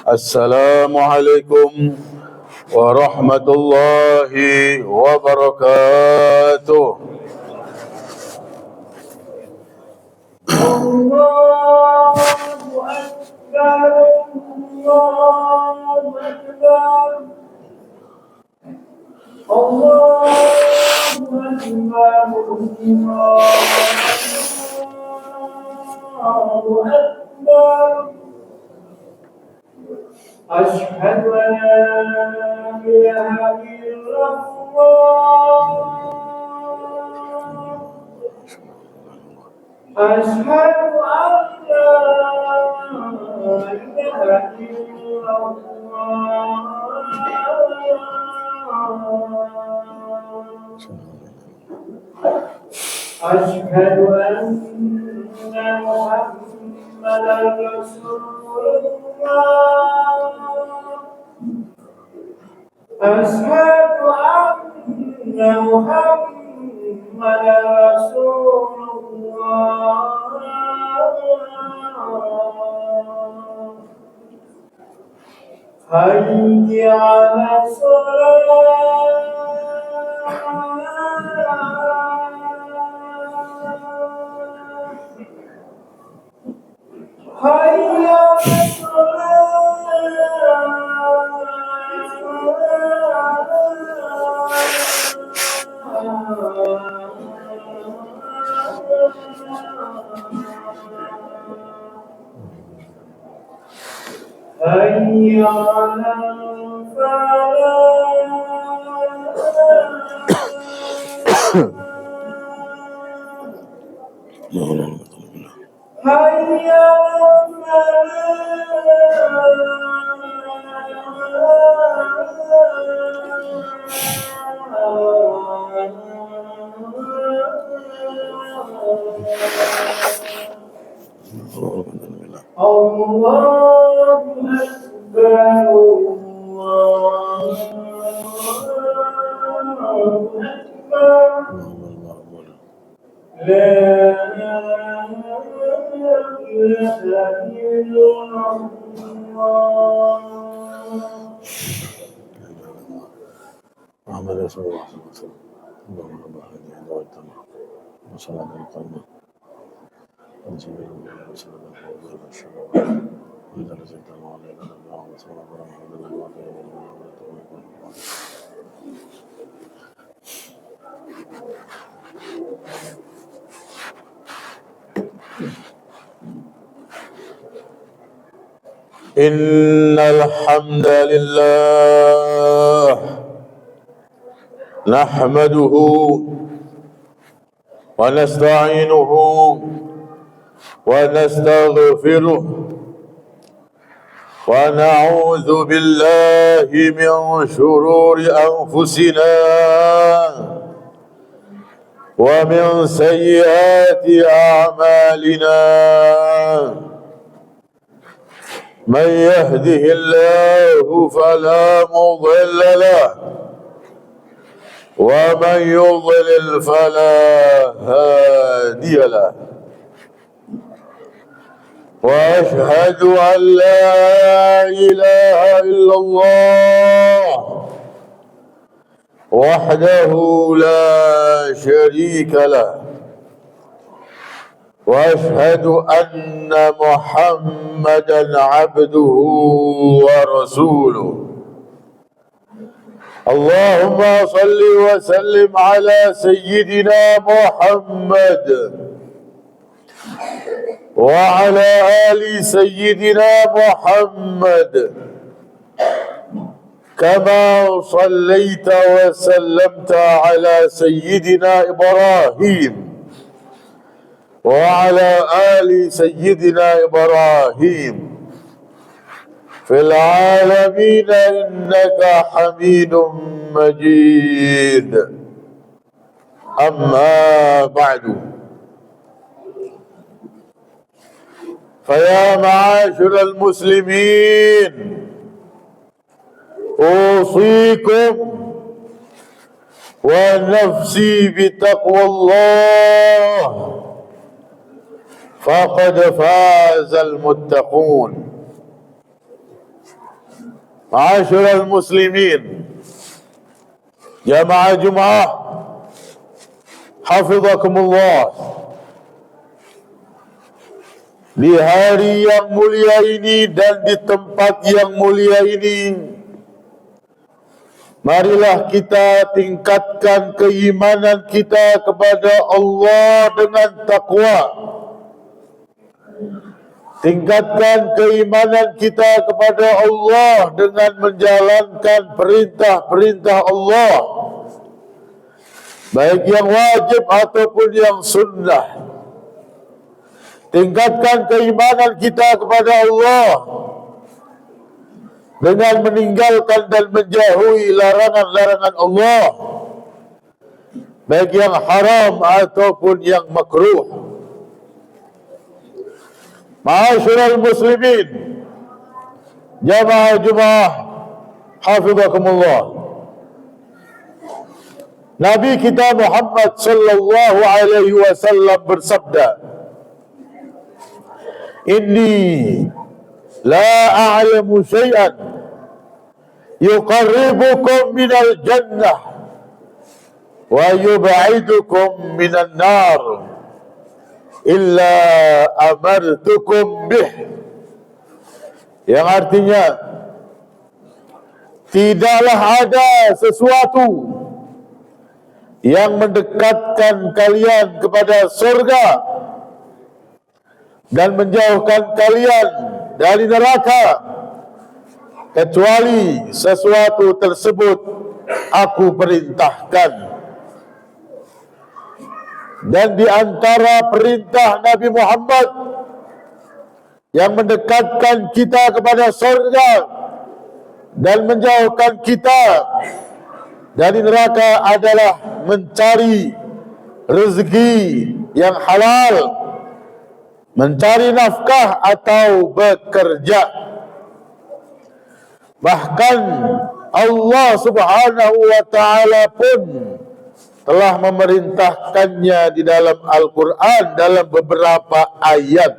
السلام عليكم ورحمة الله وبركاته. الله أكبر الله أكبر الله أكبر الله أكبر أشهد أن لا إله إلا الله أشهد أن لا إله إلا الله أشهد أن محمدا رسول الله أشهد أن محمدا رسول الله حي على الصلاة حي على حي على حي الله أكبر الله أكبر لا إله إلا الله محمد رسول الله صلى الله عليه وسلم. اللهم رب هذه دعوتنا وصلاة القائمة وانزل الله وسلم على الشرع وإذا رزقت الله علينا الله وصلى الله عليه إن الحمد لله نحمده ونستعينه ونستغفره ونعوذ بالله من شرور أنفسنا ومن سيئات أعمالنا من يهده الله فلا مضل له ومن يضلل فلا هادي له وأشهد أن لا إله إلا الله وحده لا شريك له وأشهد أن محمدا عبده ورسوله اللهم صل وسلم على سيدنا محمد وعلى آل سيدنا محمد كما صليت وسلمت على سيدنا إبراهيم وعلى آل سيدنا إبراهيم في العالمين إنك حميد مجيد. أما بعد، فيا معاشر المسلمين أوصيكم ونفسي بتقوى الله فقد فاز المتقون. Ma'asyiral muslimin, jamaah Jumaah, hafizakumullah. Di hari yang mulia ini dan di tempat yang mulia ini, marilah kita tingkatkan keimanan kita kepada Allah dengan takwa. Tingkatkan keimanan kita kepada Allah dengan menjalankan perintah-perintah Allah, baik yang wajib ataupun yang sunnah. Tingkatkan keimanan kita kepada Allah dengan meninggalkan dan menjauhi larangan-larangan Allah, baik yang haram ataupun yang makruh. Ma'asyiral muslimin, jamaah Jumaah, hafizakumullah. Nabi kita Muhammad sallallahu alaihi wasallam bersabda, "Inni la a'lamu syai'an yuqarribukum minal jannah wa yub'idukum minan nar illa amartukum bih." Yang artinya, tidaklah ada sesuatu yang mendekatkan kalian kepada surga dan menjauhkan kalian dari neraka kecuali sesuatu tersebut aku perintahkan. Dan di antara perintah Nabi Muhammad yang mendekatkan kita kepada surga dan menjauhkan kita dari neraka adalah mencari rezeki yang halal, mencari nafkah atau bekerja. Bahkan Allah Subhanahu wa ta'ala pun telah memerintahkannya di dalam Al-Quran dalam beberapa ayat.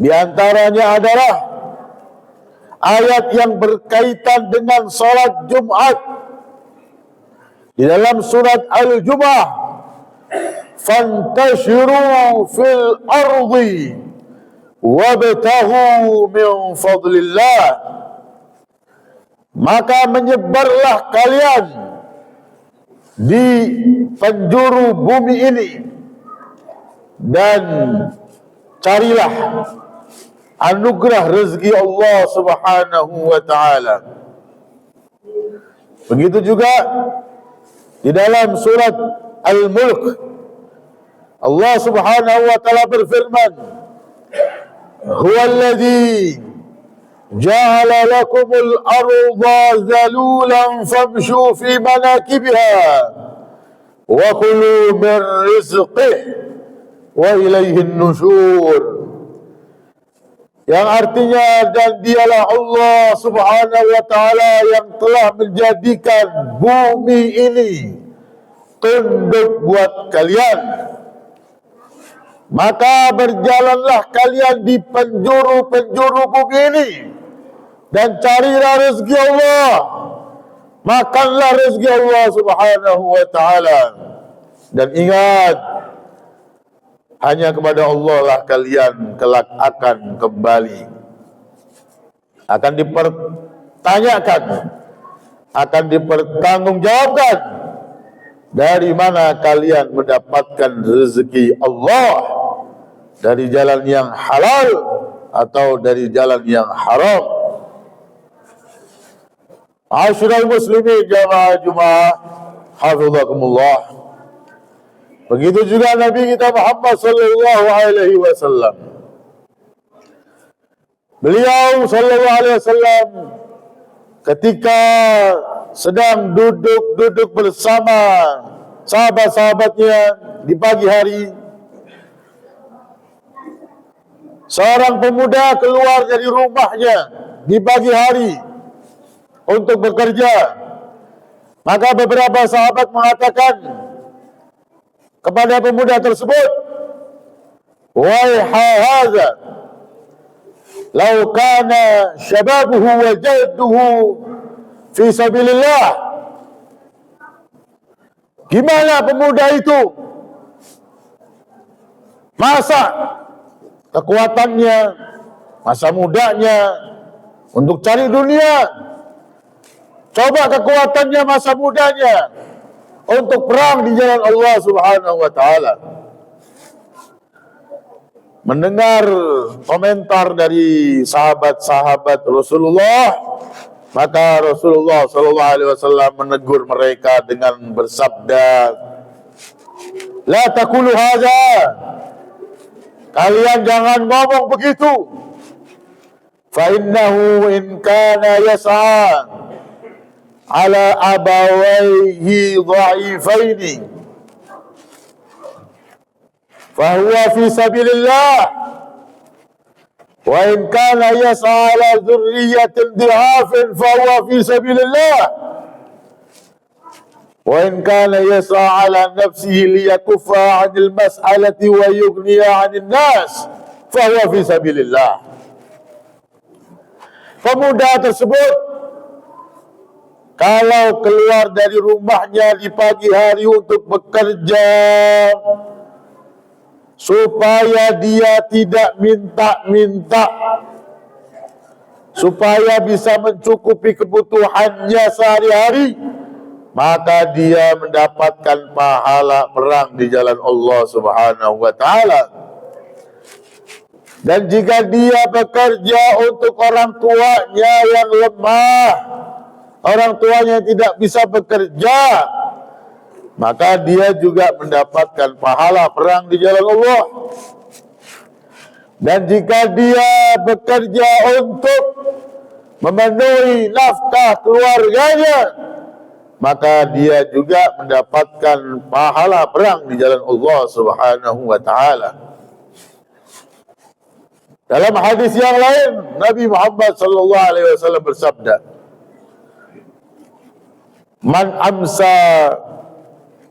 Di antaranya adalah ayat yang berkaitan dengan salat Jumat. Di dalam surat Al-Jumu'ah, "Fantashiru fil ardi wabtaghu min fadlillah." Maka menyebarlah kalian di penjuru bumi ini dan carilah anugerah rezeki Allah Subhanahu wa ta'ala. Begitu juga di dalam surat Al-Mulk, Allah Subhanahu wa ta'ala berfirman, "Huwallazi ja'ala lakumul arda zalulan famshu fi manakibiha wa kulu min rizqih wa ilaihin nusyur." Yang artinya, dan dialah Allah Subhanahu wa ta'ala yang telah menjadikan bumi ini tunduk buat kalian. Maka berjalanlah kalian di penjuru-penjuru bumi ini dan carilah rezeki Allah, makanlah rezeki Allah Subhanahu wa ta'ala. Dan ingat, hanya kepada Allah lah kalian kelak akan kembali, akan dipertanyakan, akan dipertanggungjawabkan dari mana kalian mendapatkan rezeki Allah, dari jalan yang halal atau dari jalan yang haram. Ma'asyiral muslimin, jamaah Jumaah, hafizakumullah. Begitu juga Nabi kita Muhammad sallallahu alaihi wasallam. Beliau sallallahu alaihi wasallam ketika sedang duduk bersama sahabat-sahabatnya di pagi hari, seorang pemuda keluar dari rumahnya di pagi hari untuk bekerja. Maka beberapa sahabat mengatakan kepada pemuda tersebut, "Wahai hadza, Lau kana syababuhu wa jadduhu fi sabilillah. Gimana pemuda itu masa kekuatannya, masa mudanya untuk cari dunia, coba kekuatannya masa mudanya untuk perang di jalan Allah Subhanahu wa taala. Mendengar komentar dari sahabat-sahabat Rasulullah, maka Rasulullah sallallahu alaihi wasallam menegur mereka dengan bersabda, "La taqulu hadza." Kalian jangan ngomong begitu. Fa innahu in kana yas'a ala abawaihi dha'ifaini fahuwa fi sabilillah, wa in kana yas'a ala dhurriyyatin dha'afin fahuwa fi sabilillah, wa in kana yas'a ala nafsihi liyakuffa 'anil mas'alati wa yughniya 'anil nas fahuwa fi sabilillah. Pemuda tersebut kalau keluar dari rumahnya di pagi hari untuk bekerja supaya dia tidak minta-minta, supaya bisa mencukupi kebutuhannya sehari-hari, maka dia mendapatkan pahala perang di jalan Allah Subhanahu wa taala. Dan jika dia bekerja untuk orang tuanya yang lemah, orang tuanya tidak bisa bekerja, maka dia juga mendapatkan pahala perang di jalan Allah. Dan jika dia bekerja untuk memenuhi nafkah keluarganya, maka dia juga mendapatkan pahala perang di jalan Allah Subhanahu wa taala. Dalam hadis yang lain, Nabi Muhammad sallallahu alaihi wasallam bersabda, "Man amsa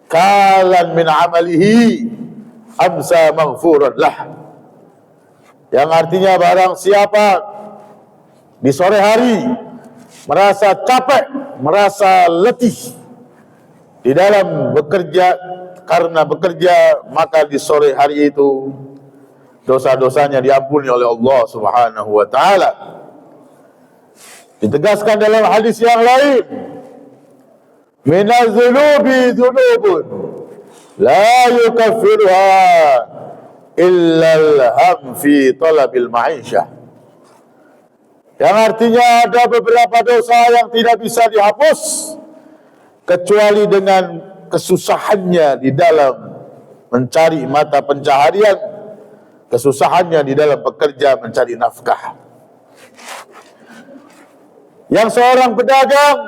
kalan min amalihi amsa maghfuran lah." Yang artinya barang siapa di sore hari merasa capek, merasa letih di dalam bekerja, karena bekerja, maka di sore hari itu dosa-dosanya diampuni oleh Allah Subhanahu wa taala. Ditegaskan dalam hadis yang lain, minaz zunubi dzunubun la yukaffiruha illa al-ham fi talabil ma'isyah. Yang artinya ada beberapa dosa yang tidak bisa dihapus kecuali dengan kesusahannya di dalam mencari mata pencaharian, kesusahannya di dalam bekerja mencari nafkah. Yang seorang pedagang,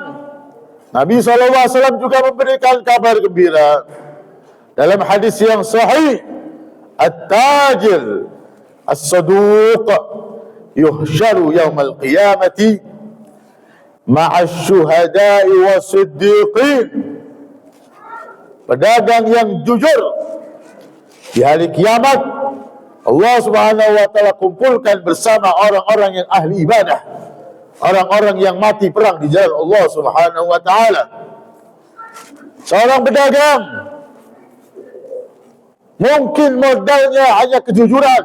Nabi SAW juga memberikan kabar gembira dalam hadis yang sahih, "At-tajir as-saduq yuhsyaru yawmal qiyamati ma'asy syuhada'i was-siddiqin." Pedagang yang jujur di hari kiamat, Allah Subhanahu wa taala kumpulkan bersama orang-orang yang ahli ibadah, orang-orang yang mati perang di jalan Allah Subhanahu wa taala. Seorang pedagang mungkin modalnya hanya kejujuran.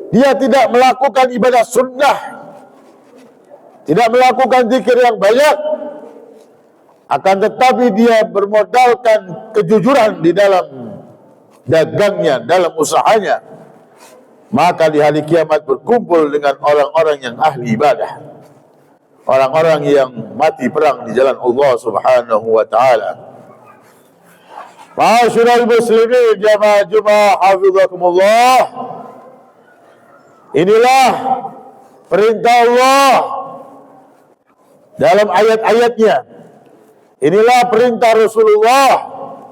Dia tidak melakukan ibadah sunnah, tidak melakukan zikir yang banyak, akan tetapi dia bermodalkan kejujuran di dalam dagangnya, dalam usahanya, maka di hari kiamat berkumpul dengan orang-orang yang ahli ibadah, orang-orang yang mati perang di jalan Allah Subhanahu wa taala. Ma'asyiral muslimin jamaah Jumat hafizakumullah. Inilah perintah Allah dalam ayat-ayatnya. Inilah perintah Rasulullah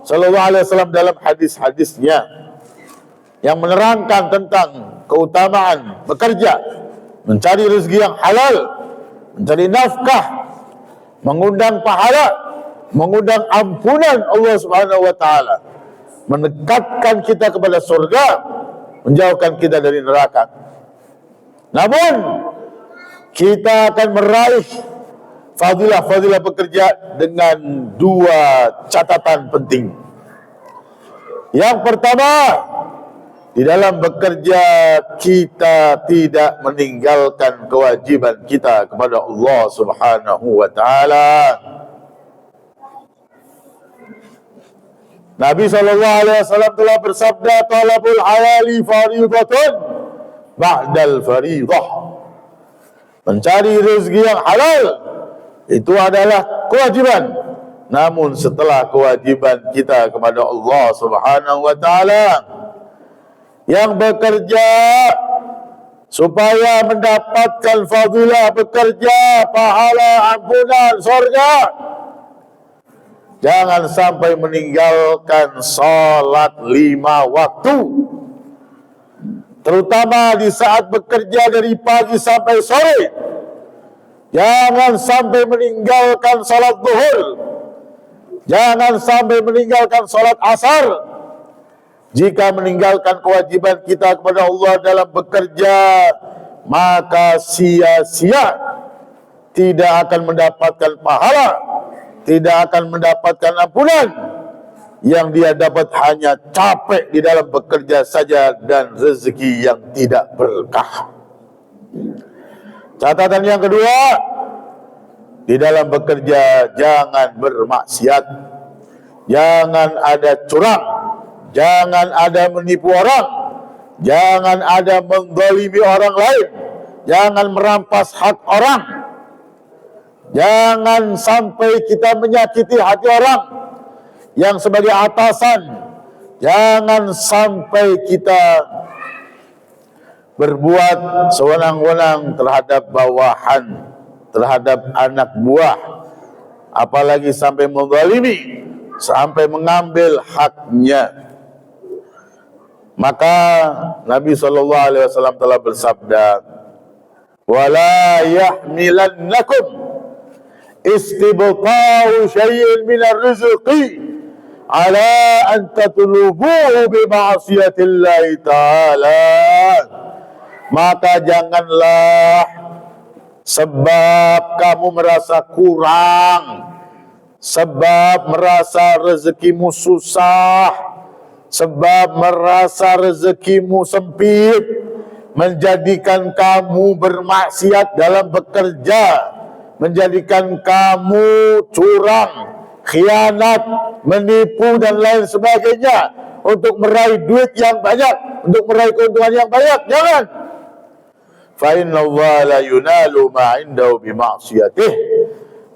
sallallahu alaihi wasallam dalam hadis-hadisnya yang menerangkan tentang keutamaan bekerja, mencari rezeki yang halal, mencari nafkah, mengundang pahala, mengundang ampunan Allah Subhanahu wa taala, mendekatkan kita kepada surga, menjauhkan kita dari neraka. Namun kita akan meraih fadilah-fadilah bekerja dengan dua catatan penting. Yang pertama, di dalam bekerja kita tidak meninggalkan kewajiban kita kepada Allah Subhanahu wa taala. Nabi SAW telah bersabda, talabul halali fariidatun ba'dal fariidah. Mencari rezeki yang halal itu adalah kewajiban, namun setelah kewajiban kita kepada Allah Subhanahu wa taala. Yang bekerja supaya mendapatkan fadilah bekerja, pahala, ampunan, surga, jangan sampai meninggalkan salat 5 waktu, terutama di saat bekerja dari pagi sampai sore. Jangan sampai meninggalkan salat zuhur, jangan sampai meninggalkan salat asar. Jika meninggalkan kewajiban kita kepada Allah dalam bekerja, maka sia-sia, tidak akan mendapatkan pahala, tidak akan mendapatkan ampunan. Yang dia dapat hanya capek di dalam bekerja saja dan rezeki yang tidak berkah. Catatan yang kedua, di dalam bekerja jangan bermaksiat, jangan ada curang, jangan ada menipu orang, jangan ada menzalimi orang lain, jangan merampas hak orang, jangan sampai kita menyakiti hati orang yang sebagai atasan, jangan sampai kita berbuat sewenang-wenang terhadap bawahan, terhadap anak buah, apalagi sampai menzalimi, sampai mengambil haknya. Maka Nabi SAW telah bersabda, wala yahmilannakum istibta'u syai'in minar rizqi ala an tatlubuhu bi ma'siyatillahi ta'ala. Maka janganlah sebab kamu merasa kurang, sebab merasa rezekimu susah, sebab merasa rezekimu sempit, menjadikan kamu bermaksiat dalam bekerja, menjadikan kamu curang, khianat, menipu dan lain sebagainya untuk meraih duit yang banyak, untuk meraih keuntungan yang banyak. Jangan. Fa inna Allah la yunalu ma 'indahu bi ma'siyatih.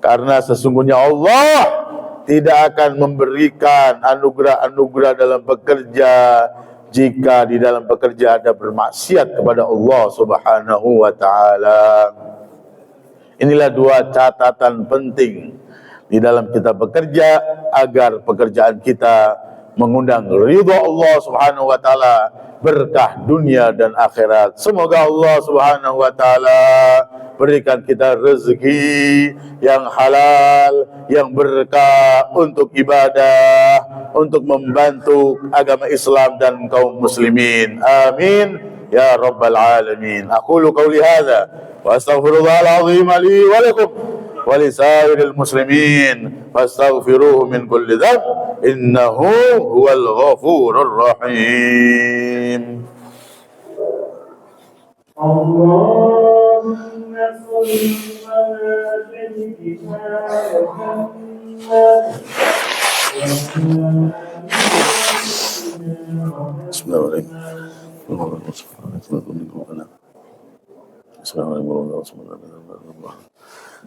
Karena sesungguhnya Allah tidak akan memberikan anugerah-anugerah dalam bekerja jika di dalam bekerja ada bermaksiat kepada Allah Subhanahu wa taala. Inilah dua catatan penting di dalam kita bekerja agar pekerjaan kita mengundang ridha Allah Subhanahu wa taala, berkah dunia dan akhirat. Semoga Allah Subhanahu wa taala berikan kita rezeki yang halal, yang berkah untuk ibadah, untuk membantu agama Islam dan kaum muslimin. Amin ya rabbal alamin. Aqulu qawli hadza wa astaghfirullahal azim li wa lakum wa lisairil muslimin fastaghfiruhu min kulli dhanb innahu huwal ghafurur rahim. Allahumma salli ala sayyidina Muhammad. Bismillahirrahmanirrahim.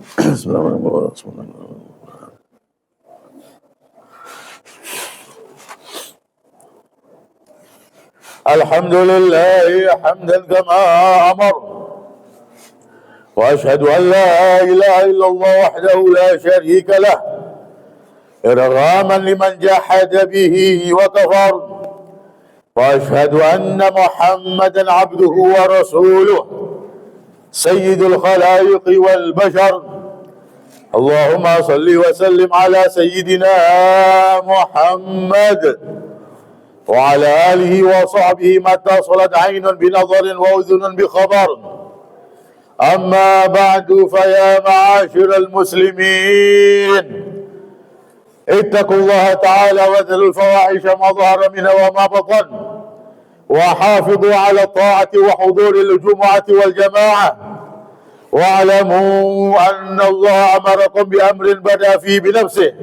Bismillahirrahmanirrahim. Alhamdulillah hamdan kama amar. Wa ashhadu an la ilaha illallah wahdahu la sharika lah. Irghaman liman jahada bihi wa kafar. Wa ashhadu anna Muhammadan abduhu wa rasuluh. Sayyidul khalaiq wal bashar. Allahumma salli wa sallim ala sayyidina Muhammad wa ala alihi wa sahbihi mata salat aynun binadharin wa udhunun bi khabar أما بعد فيا معاشر المسلمين، اتقوا الله تعالى وذروا الفواحش ما ظهر منها وما بطن، وحافظوا على الطاعة وحضور الجمعة والجماعة، واعلموا أن الله أمركم بأمر بدأ فيه بنفسه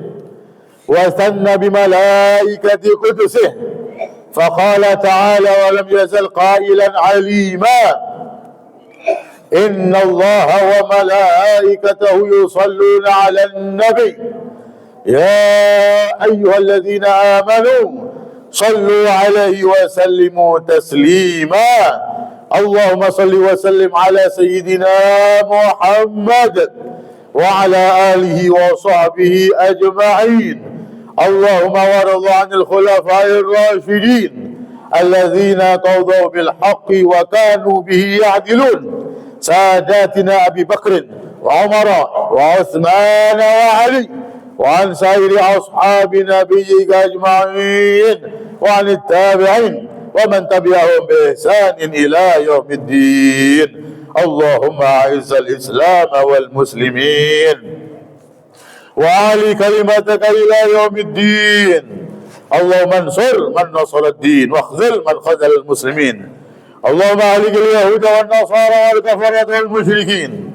وثنى بملائكة قدسه، فقال تعالى: ولم يزل قائلا عليما: إن الله وملائكته يصلون على النبي يا أيها الذين آمنوا صلوا عليه وسلموا تسليما. اللهم صل وسلم على سيدنا محمد وعلى آله وصحبه أجمعين. اللهم وارض عن الخلفاء الراشدين الذين قضوا بالحق وكانوا به يعدلون، ساداتنا أبي بكر وعمر وعثمان وعلي، وعن سائر أصحاب نبيك أجمعين، وعن التابعين ومن تبعهم بإحسان إلى يوم الدين. اللهم أعز الإسلام والمسلمين وأعلِ كلمتك إلى يوم الدين. اللهم انصر من نصر الدين واخذل من خذل المسلمين. اللهم أهلك اليهود والنصارى والكفرة والمشركين.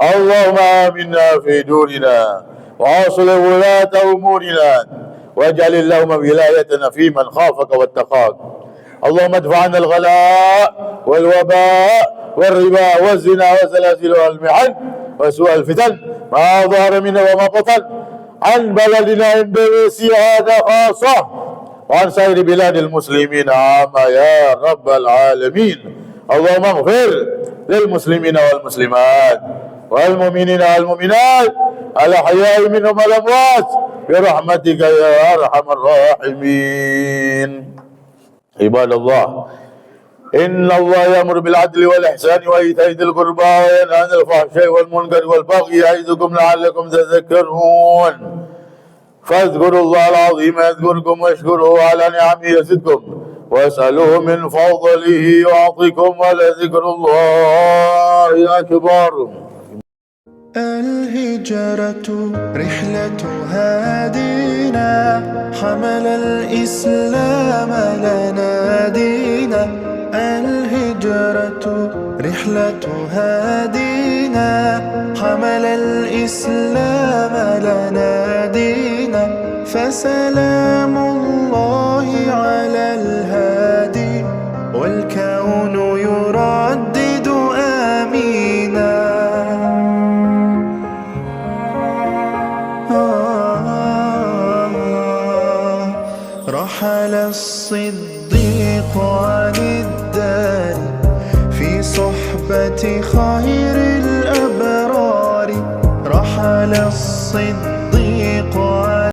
اللهم آمنا في دورنا وأصلح ولاة أمورنا، واجعل اللهم ولايتنا في من خافك واتقاك. اللهم ادفع عنا الغلاء والوباء والربا والزنا والزلازل والمحن وسوء الفتن ما ظهر منها وما بطن عن بلدنا اندونيسيا هذا خاصة، وعن سائر بلاد المسلمين عامة يا رب العالمين. اللهم اغفر للمسلمين والمسلمات والمؤمنين والمؤمنات الأحياء منهم والأموات برحمتك يا أرحم الراحمين. عباد الله، إن الله يأمر بالعدل والإحسان وإيتاء ذي القربى وينهى عن الفحشاء والمنكر والبغي يعظكم لعلكم تذكرون. فاذكروا الله العظيم يذكركم واشكروه على نعمه يزدكم واسألوه من فضله يعطكم ولذكر الله أكبر. الهجرة رحلة هادينا، حمل الإسلام لنا دينا. الهجرة رحلة هادينا، حمل الإسلام لنا دينا. فسلام الله على الهادي والكون يردد آمينا. رحل الصديق عن الدار في صحبة خير الأبرار. رحل الصديق